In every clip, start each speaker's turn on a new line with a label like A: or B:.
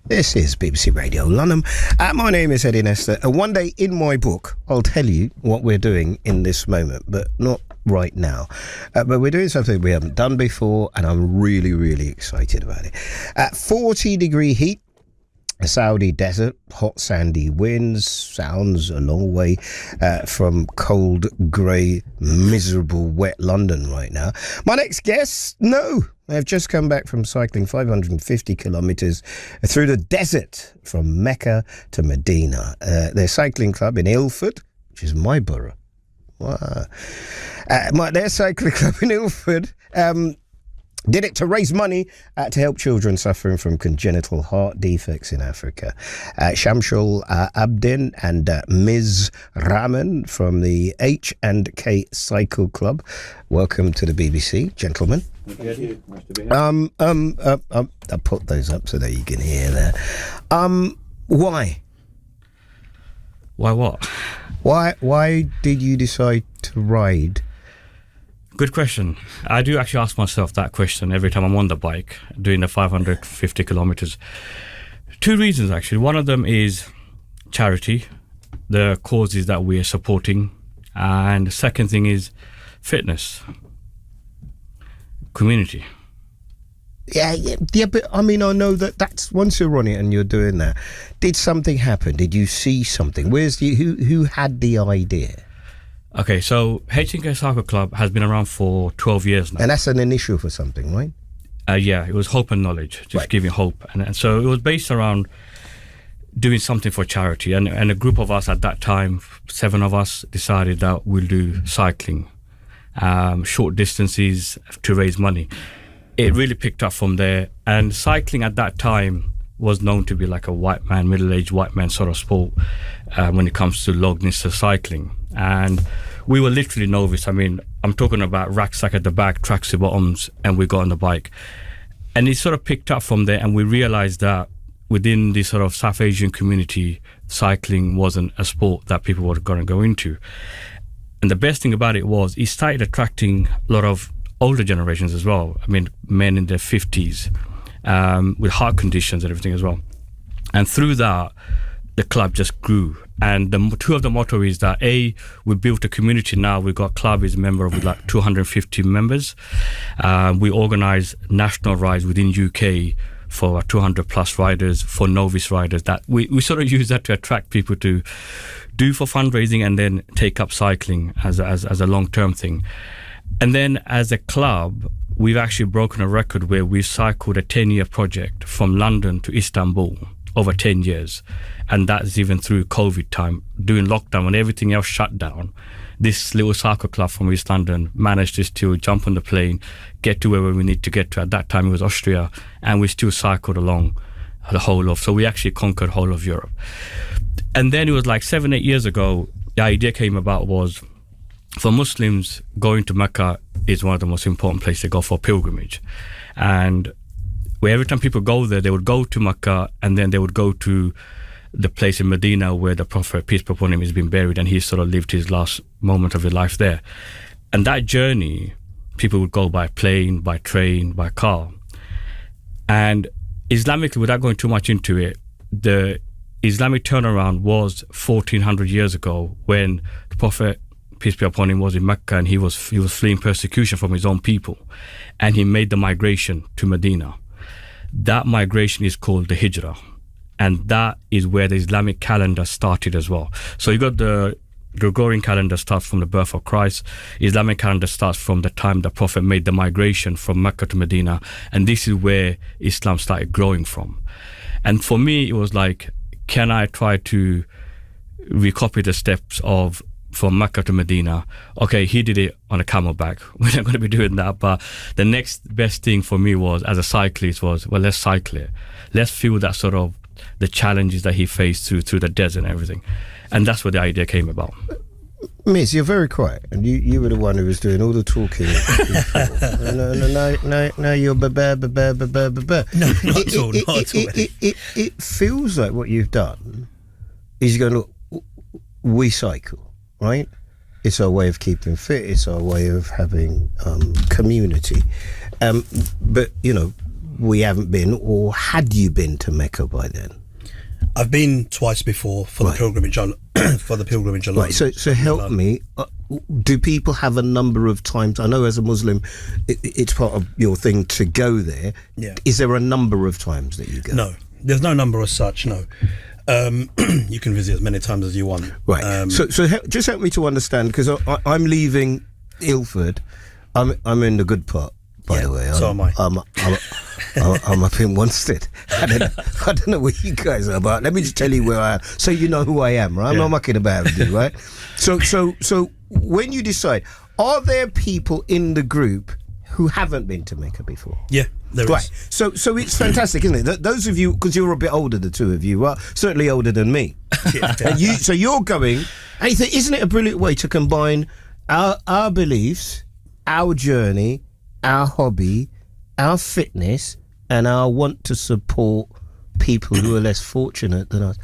A: This is BBC Radio London. My name is Eddie Nestor. One day in my book, I'll tell you what we're doing in this moment, but not right now. But we're doing something we haven't done before, and I'm really, really excited about it. 40-degree heat, a Saudi desert, hot sandy winds, sounds a long way from cold, grey, miserable, wet London right now. My next guest, no. They've just come back from cycling 550 kilometres through the desert from Mecca to Medina. Their cycling club in Ilford, which is my borough. Wow. Their cycling club in Ilford did it to raise money to help children suffering from congenital heart defects in Africa. Shamshul Abdin and Ms. Rahman from the H&K Cycle Club. Welcome to the BBC, gentlemen.
B: Thank you. Nice to be here.
A: I'll put those up so that you can hear that. Why?
B: Why what?
A: Why did you decide to ride?
B: Good question. I do actually ask myself that question every time I'm on the bike doing the 550 kilometers. Two reasons, actually. One of them is charity, the causes that we are supporting. And the second thing is fitness, community.
A: Yeah, but I mean, I know that's once you're on it and you're doing that. Did something happen? Did you see something? Who had the idea?
B: Okay, so H&K Cycle Club has been around for 12 years now.
A: And that's an initial for something, right?
B: Yeah, it was hope and knowledge, just
A: right.
B: Giving hope. And so it was based around doing something for charity. And a group of us at that time, 7 of us, decided that we'll do cycling, short distances to raise money. It really picked up from there. And cycling at that time was known to be like a white man, middle-aged white man sort of sport when it comes to long-distance cycling. And we were literally novice. I mean, I'm talking about rucksack at the back, tracksuit bottoms, and we got on the bike. And it sort of picked up from there, and we realized that within the sort of South Asian community, cycling wasn't a sport that people were going to go into. And the best thing about it was it started attracting a lot of older generations as well. I mean, men in their 50s with heart conditions and everything as well. And through that, the club just grew. And the two of the motto is that we built a community now. We've got club is a member of like 250 members. We organize national rides within UK for 200 plus riders, for novice riders. That we sort of use that to attract people to do for fundraising and then take up cycling as a long-term thing. And then as a club, we've actually broken a record where we cycled a 10-year project from London to Istanbul over 10 years. And that's even through COVID time, during lockdown when everything else shut down. This little cycle club from East London managed to still jump on the plane, get to where we need to get to. At that time it was Austria, and we still cycled along the whole of, so we actually conquered whole of Europe. And then it was like 7-8 years ago, the idea came about was, for Muslims, going to Mecca is one of the most important places to go for pilgrimage. And where every time people go there, they would go to Mecca and then they would go to the place in Medina where the Prophet, peace be upon him, has been buried, and he sort of lived his last moment of his life there. And that journey, people would go by plane, by train, by car. And Islamically, without going too much into it, the Islamic turnaround was 1400 years ago when the Prophet, peace be upon him, was in Mecca, and he was fleeing persecution from his own people, and he made the migration to Medina. That migration is called the Hijrah, and that is where the Islamic calendar started as well. So you got the Gregorian calendar starts from the birth of Christ. Islamic calendar starts from the time the Prophet made the migration from Mecca to Medina, and this is where Islam started growing from. And for me, it was like, can I try to recopy the steps of from Mecca to Medina? Okay, he did it on a camelback. We're not going to be doing that. But the next best thing for me was, as a cyclist, was, well, let's cycle it. Let's feel that sort of the challenges that he faced through the desert and everything. And that's where the idea came about.
A: Miss, you're very quiet, and you were the one who was doing all the talking. No, you're ba.
C: No, not at all.
A: It feels like what you've done is you're going to, we cycle, right? It's our way of keeping fit. It's our way of having community. But, you know, we haven't been, or had you been to Mecca by then?
C: I've been twice before for the pilgrimage. For the pilgrimage alone.
A: Right. So help me. Do people have a number of times? I know as a Muslim, it's part of your thing to go there.
C: Yeah.
A: Is there a number of times that you go?
C: No, there's no number as such. No. You can visit as many times as you want.
A: Right. Just help me to understand, because I'm leaving Ilford. I'm in the good part, by the way.
C: So am I.
A: I'm up in Wanstead. I don't know where you guys are, but let me just tell you where I am, so you know who I am, right? I'm not mucking about with you, right? So when you decide, are there people in the group who haven't been to Mecca before?
C: Yeah, there is.
A: Right. So it's fantastic, isn't it? Those of you, because you're a bit older, the two of you, well, certainly older than me. And so you're going, and you think, isn't it a brilliant way to combine our beliefs, our journey, our hobby, our fitness, and our want to support people who are less fortunate than us?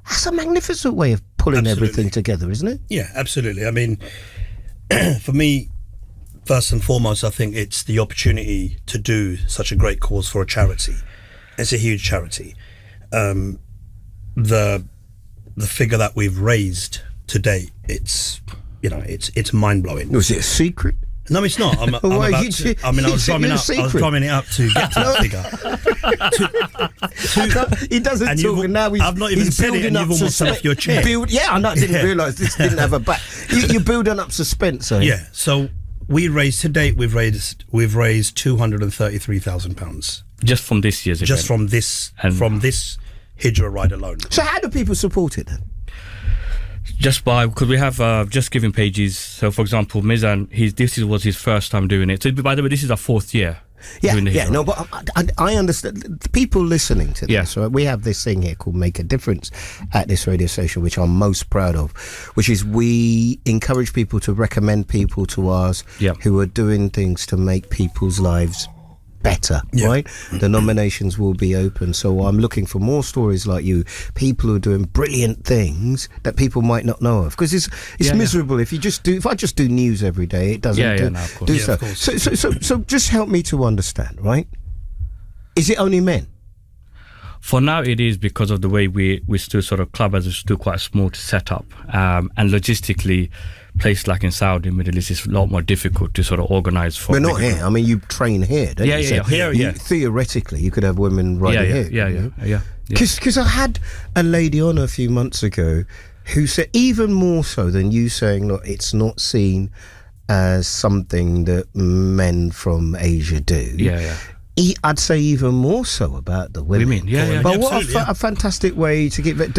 A: That's a magnificent way of pulling everything together, isn't it?
C: Yeah, absolutely. I mean, for me, first and foremost, I think it's the opportunity to do such a great cause for a charity. It's a huge charity. The figure that we've raised to date, it's mind blowing.
A: Was it a secret?
C: No, it's not. I was drumming it up to get to that figure.
A: He doesn't talk, and now
C: I've not even said it, and you've almost fell off your chair.
A: I didn't realise this didn't have a back. You're building up suspense, are you?
C: Yeah. So we've raised £233,000
B: just from this year's event.
C: Just from this Hijrah Ride alone.
A: So how do people support it then?
B: Just because we have just giving pages. So, for example, Mizan, this was his first time doing it. So, by the way, this is our 4th year.
A: No, but I understand the people listening to this. Right? We have this thing here called Make a Difference at this radio station, which I'm most proud of, which is we encourage people to recommend people to us who are doing things to make people's lives better, right? The nominations will be open, so I'm looking for more stories like you, people who are doing brilliant things that people might not know of, because it's miserable if I just do news every day, it doesn't do so. So just help me to understand, right? Is it only men?
B: For now, it is, because of the way we still sort of club as it's still quite small to set up, and logistically, place like in Saudi, Middle East, is a lot more difficult to sort of organise for.
A: But not here. I mean, you train here, don't you? Here. Theoretically, you could have women riding here.
B: Yeah.
A: Because I had a lady on a few months ago who said, even more so than you saying, look, it's not seen as something that men from Asia do. I'd say even more so about the women. But what a fantastic way to give it.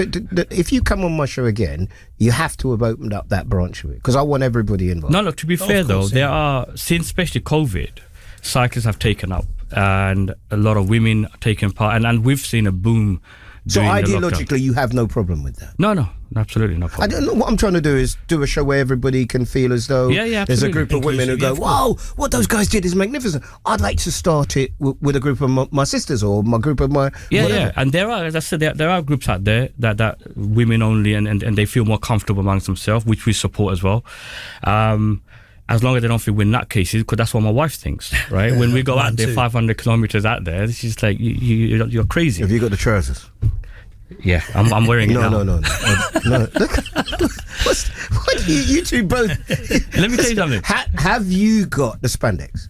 A: If you come on my show again, you have to have opened up that branch of it, because I want everybody involved.
B: No, to be fair though, there are, since especially COVID, cyclists have taken up, and a lot of women are taking part, and we've seen a boom.
A: So ideologically, you have no problem with that?
B: No, absolutely no problem.
A: I don't know. What I'm trying to do is do a show where everybody can feel as though there's a group of women who go, "Whoa, what those guys did is magnificent. I'd like to start it with a group of my sisters or my group of my whatever."
B: And there are, as I said, there are groups out there that women only, and they feel more comfortable amongst themselves, which we support as well. As long as they don't feel we're nutcases, because that's what my wife thinks, right? When we go out there, 500 kilometers out there, it's just like you're crazy.
A: Have you got the trousers?
B: Yeah, I'm wearing it now.
A: No. Look, what you two both?
B: Let me tell you something.
A: Have you got the spandex?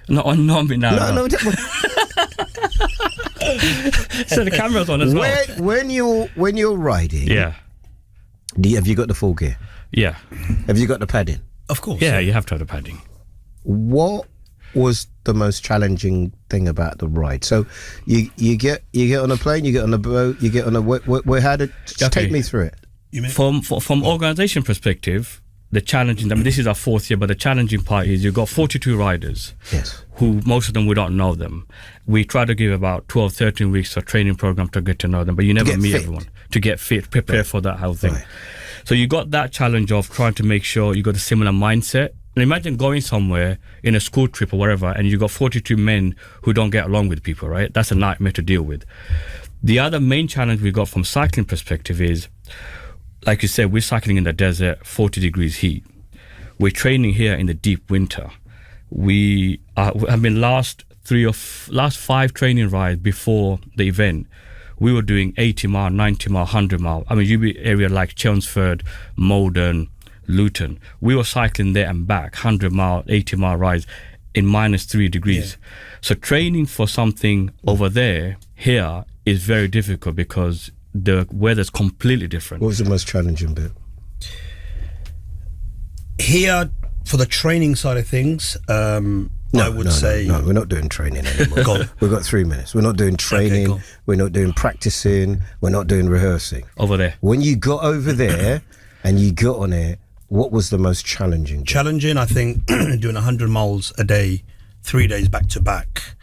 B: Not me now.
A: No.
B: So the camera's on as well.
A: When you're riding, have you got the full gear?
B: Yeah.
A: Have you got the padding?
C: Of course.
B: Yeah, you have to have the padding.
A: What was the most challenging thing about the ride? So you get on a plane, you get on a boat, you get on a take me through it.
C: You mean
B: from organisation perspective, the challenging, I mean, this is our 4th year, but the challenging part is you've got 42 riders.
A: Yes.
B: Who most of them we don't know them. We try to give about 12, 13 weeks of training program to get to know them, but you never meet everyone. To get fit, prepare for that whole thing. Right. So you got that challenge of trying to make sure you got a similar mindset. And imagine going somewhere in a school trip or whatever, and you got 42 men who don't get along with people, right? That's a nightmare to deal with. The other main challenge we got from cycling perspective is, like you said, we're cycling in the desert, 40 degrees heat. We're training here in the deep winter. We have been last last 5 training rides before the event, we were doing 80 mile, 90 mile, 100 mile. I mean, you be area like Chelmsford, Malden, Luton. We were cycling there and back, 100 mile, 80 mile rides in -3 degrees. So training for something over there, here, is very difficult because the weather's completely different.
A: What was the most challenging bit?
C: Here, for the training side of things, I would say...
A: No, we're not doing training anymore. We've got 3 minutes. We're not doing training.
C: Okay,
A: we're not doing practicing. We're not doing rehearsing.
B: Over there.
A: When you got over there and you got on it, what was the most challenging bit?
C: Challenging, I think, doing 100 miles a day, 3 days back to back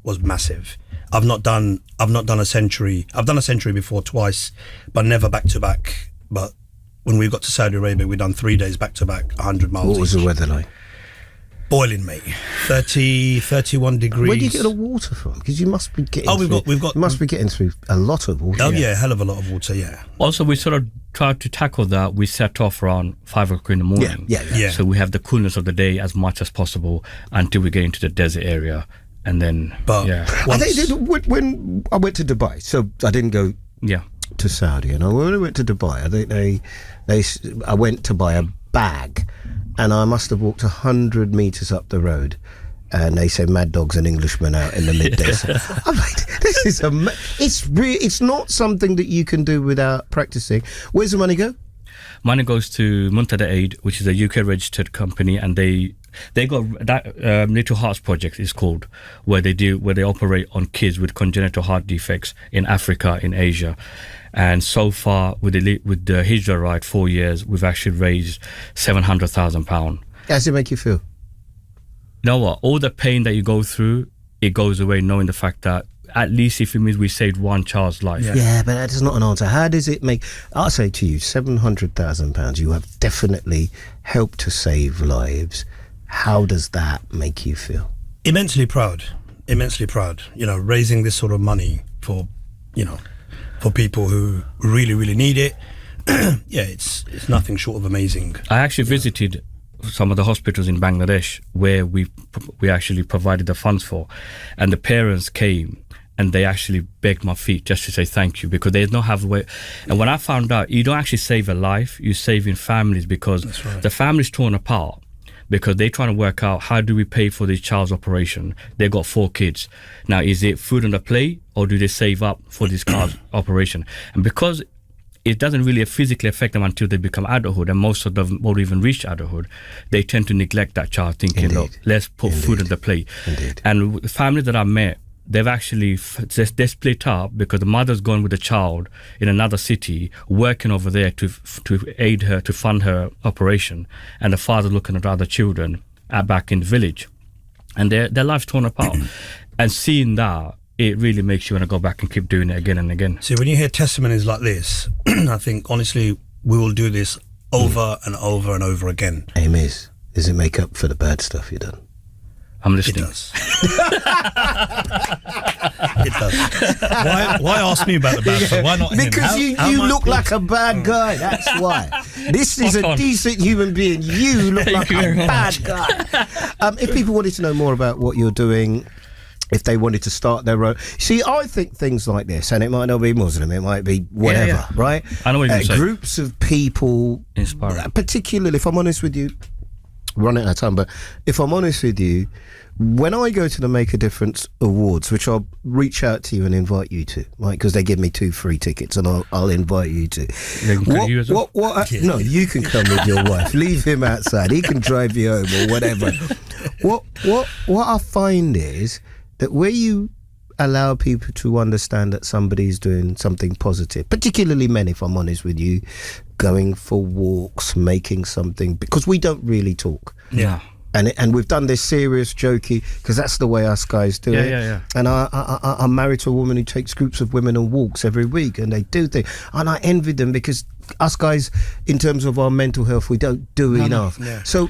C: was massive. I've not done a century. I've done a century before twice, but never back to back. But when we got to Saudi Arabia, we done 3 days back to back, 100 miles.
A: What was
C: each.
A: the weather like?
C: Boiling, mate. 30, 31 degrees.
A: Where do you get the water from? Because you must be getting.
C: we've got.
A: You must be getting through a lot of water.
C: Oh yeah, a hell of a lot of water. Yeah.
B: Also, we sort of tried to tackle that. We set off around 5 o'clock in the morning.
C: Yeah.
B: So we have the coolness of the day as much as possible until we get into the desert area. And then,
A: I think when I went to Dubai, so I didn't go to Saudi, and when I went to Dubai, I think I went to buy a bag, and I must have walked 100 meters up the road, and they say mad dogs and Englishmen out in the mid-desert. I'm like, this is it's not something that you can do without practicing. Where's the money go?
B: Money goes to Muntada Aid, which is a UK registered company, and they got that Little Hearts Project is called, where they operate on kids with congenital heart defects in Africa, in Asia. And so far with the Hijrah Ride, 4 years, we've actually raised £700,000.
A: How does it make you feel?
B: You know what? All the pain that you go through, it goes away knowing the fact that at least if it means we saved one child's life.
A: Yeah, but that is not an answer. How does it make... I'll say to you, £700,000, you have definitely helped to save lives. How does that make you feel?
C: Immensely proud. You know, raising this sort of money for people who really, really need it. It's nothing short of amazing.
B: I actually visited some of the hospitals in Bangladesh where we actually provided the funds for, and the parents came and they actually begged my feet just to say thank you, because they don't have a way. And when I found out, you don't actually save a life, you're saving families, because the family's torn apart because they're trying to work out, how do we pay for this child's operation? They've got 4 kids. Now, is it food on the plate, or do they save up for this child's operation? And because it doesn't really physically affect them until they become adulthood, and most of them won't even reach adulthood, they tend to neglect that child, thinking, look, let's put food on the plate.
A: Indeed.
B: And the families that I met, they've actually they split up because the mother's gone with the child in another city, working over there to aid her, to fund her operation, and the father looking at other children back in the village, and their lives torn apart. And seeing that, it really makes you want to go back and keep doing it again and again.
C: See, when you hear testimonies like this, I think honestly we will do this over and over and over again.
A: Aim is, does it make up for the bad stuff you've done?
B: I'm listening.
C: It does. It does. Why ask me about the bad stuff? Why not him?
A: Because you look like a bad guy. That's why. This is a decent human being. You look like a bad guy. If people wanted to know more about what you're doing, if they wanted to start their own... See, I think things like this, and it might not be Muslim, it might be whatever, right?
B: I know what you're saying.
A: Groups of people...
B: Inspiring.
A: Particularly, if I'm honest with you, running out of time, but if I'm honest with you, when I go to the Make a Difference Awards, which I'll reach out to you and invite you to, right? Because they give me 2 free tickets, and I'll invite you to. No, you can come with your wife. Leave him outside. He can drive you home or whatever. What I find is that where you allow people to understand that somebody's doing something positive, particularly men, if I'm honest with you, going for walks, making something, because we don't really talk.
B: Yeah.
A: And we've done this serious, jokey, because that's the way us guys do it.
B: Yeah.
A: And I'm married to a woman who takes groups of women on walks every week, and they do things. And I envy them, because us guys, in terms of our mental health, we don't do enough.
C: Yeah.
A: So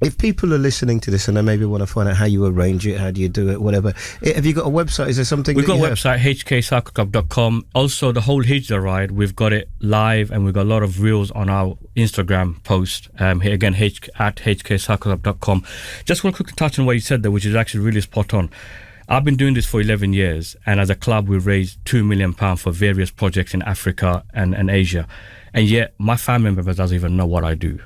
A: if people are listening to this and they maybe want to find out how you arrange it, how do you do it, whatever, have you got a website? Is there something?
B: We've got a website, hkcycleclub.com. Also, the whole Hijrah Ride, we've got it live, and we've got a lot of reels on our Instagram post. Here again, at hkcycleclub.com. Just want to quickly touch on what you said there, which is actually really spot on. I've been doing this for 11 years, and as a club, we've raised £2 million for various projects in Africa and Asia. And yet, my family members doesn't even know what I do.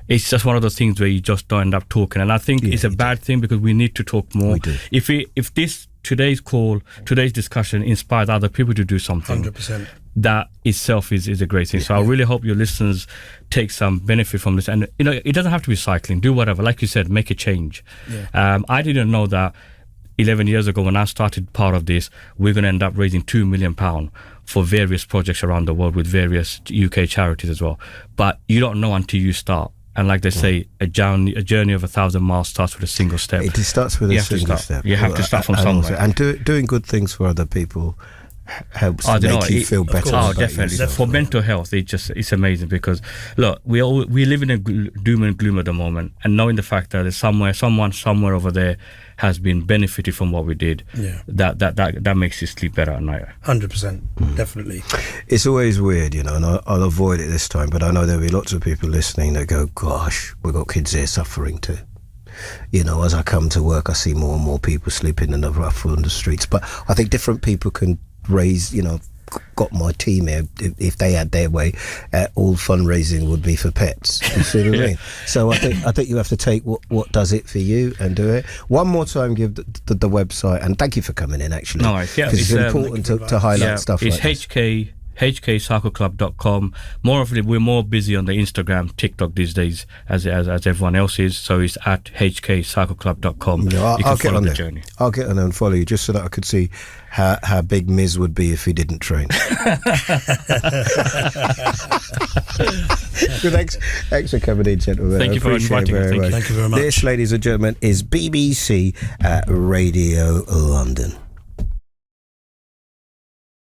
B: It's just one of those things where you just don't end up talking. And I think it's a bad thing, because we need to talk more.
A: We do.
B: If today's discussion inspires other people to do something,
C: 100%.
B: that itself is a great thing. So I really hope your listeners take some benefit from this. And, it doesn't have to be cycling. Do whatever. Like you said, make a change.
C: Yeah.
B: I didn't know that 11 years ago when I started part of this, we're going to end up raising £2 million for various projects around the world with various UK charities as well. But you don't know until you start. And like they say, a journey of 1,000 miles starts with a single step.
A: It starts with a single step.
B: You have to start from somewhere.
A: And doing good things for other people helps make you feel better.
B: Oh, definitely. For mental health, it's amazing, because look, we live in a doom and gloom at the moment, and knowing the fact that there's someone somewhere over there has been benefited from what we did, that makes you sleep better at night.
C: 100%, definitely.
A: It's always weird, and I'll avoid it this time, but I know there'll be lots of people listening that go, gosh, we've got kids here suffering too. As I come to work, I see more and more people sleeping in the rough on the streets. But I think different people can raise, got my team here. If they had their way, all fundraising would be for pets. You see what I mean? So I think you have to take what does it for you and do it. One more time, give the website, and thank you for coming in. Actually,
B: because
A: it's important to highlight stuff.
B: It's
A: like this.
B: hkcycleclub.com. We're more busy on the Instagram, TikTok these days, as everyone else is. So it's at hkcycleclub.com.
A: I'll
B: you can
A: get
B: follow
A: on
B: the
A: there.
B: journey.
A: I'll get on there and follow you, just so that I could see how big Miz would be if he didn't train. Thanks for coming in, gentlemen.
B: Thank you for inviting me.
C: Thank you very much.
A: This, ladies and gentlemen, is BBC Radio London.